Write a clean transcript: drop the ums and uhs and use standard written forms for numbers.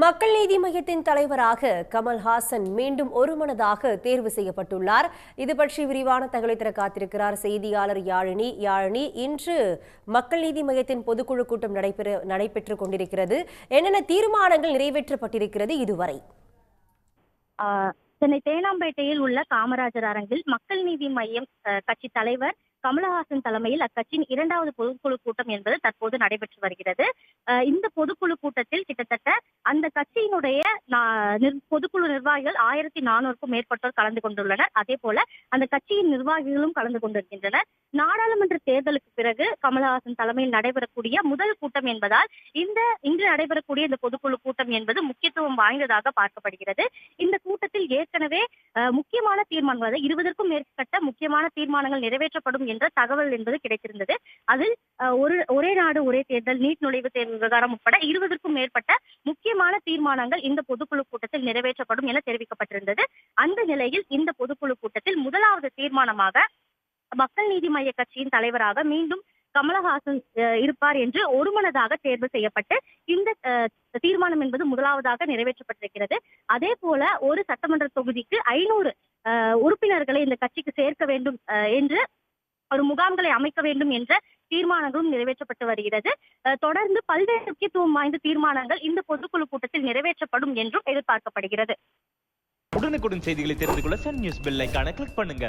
மக்கள் நீதி மய்யத்தின் தலைவராக கமல்ஹாசன் மீண்டும் ஒருமனதாக தேர்வு செய்யப்பட்டுள்ளார். இது பற்றி விரிவான தகவலை தர காத்திருக்கிறார் செய்தியாளர் யாழினி. இன்று மக்கள் நீதி மய்யத்தின் பொதுக்குழு கூட்டம் நடைபெற்றுக் கொண்டிருக்கிறது. என்னென்ன தீர்மானங்கள் நிறைவேற்றப்பட்டிருக்கிறது இதுவரை? சென்னை தேனாம்பேட்டையில் உள்ள காமராஜர் அரங்கில் மக்கள் நீதி மய்யம் கட்சி தலைவர் கமலஹாசன் தலைமையில் அக்கட்சியின் 2வது பொதுக்குழு கூட்டம் என்பது தற்போது நடைபெற்று வருகிறது. இந்த பொதுக்குழு கூட்டத்தில் கிட்டத்தட்ட அந்த கட்சியினுடைய பொதுக்குழு நிர்வாகிகள் 1400க்கும் மேற்பட்டோர் கலந்து கொண்டுள்ளனர். அதே போல அந்த கட்சியின் நிர்வாகிகளும் கலந்து கொண்டிருக்கின்றனர். நாடாளுமன்ற தேர்தலுக்கு பிறகு கமலஹாசன் தலைமையில் நடைபெறக்கூடிய முதல் கூட்டம் என்பதால் இன்று நடைபெறக்கூடிய இந்த பொதுக்குழு கூட்டம் என்பது முக்கியத்துவம் வாய்ந்ததாக பார்க்கப்படுகிறது. இந்த கூட்டத்தில் ஏற்கனவே முக்கியமான தீர்மானங்கள் 20க்கும் மேற்பட்ட முக்கியமான தீர்மானங்கள் நிறைவேற்றப்படும் என்ற தகவல் என்பது கிடைத்திருந்தது. அதில் ஒரே நாடு ஒரே தேர்தல், நீட் நுழைவுத் தேர்வு விவகாரம் உட்பட 20க்கும் மேற்பட்ட முக்கியமான தீர்மானங்கள் இந்த பொதுக்குழு கூட்டத்தில் நிறைவேற்றப்படும் என தெரிவிக்கப்பட்டிருந்தது. அந்த நிலையில் இந்த பொதுக்குழு கூட்டத்தில் முதலாவது தீர்மானமாக மக்கள் நீதி மய்ய கட்சியின் தலைவராக மீண்டும் கமலஹாசன் இருப்பார் என்று ஒருமனதாக தேர்வு செய்யப்பட்டு இந்த தீர்மானம் என்பது முதலாவதாக நிறைவேற்றப்பட்டிருக்கிறது. அதே போல ஒரு சட்டமன்ற தொகுதிக்கு 500 உறுப்பினர்களை இந்த கட்சிக்கு சேர்க்க வேண்டும் என்று ஒரு முகாம்களை அமைக்க வேண்டும் என்ற தீர்மானங்களும் நிறைவேற்றப்பட்டு வருகிறது. தொடர்ந்து பல்வேறு முக்கியத்துவம் வாய்ந்த தீர்மானங்கள் இந்த பொதுக்குழு கூட்டத்தில் நிறைவேற்றப்படும் என்றும் எதிர்பார்க்கப்படுகிறது. உடனுக்குடன் செய்திகளை தெரிந்து கொள்ள சன் நியூஸ் பெல் ஐகானை கிளிக் பண்ணுங்க.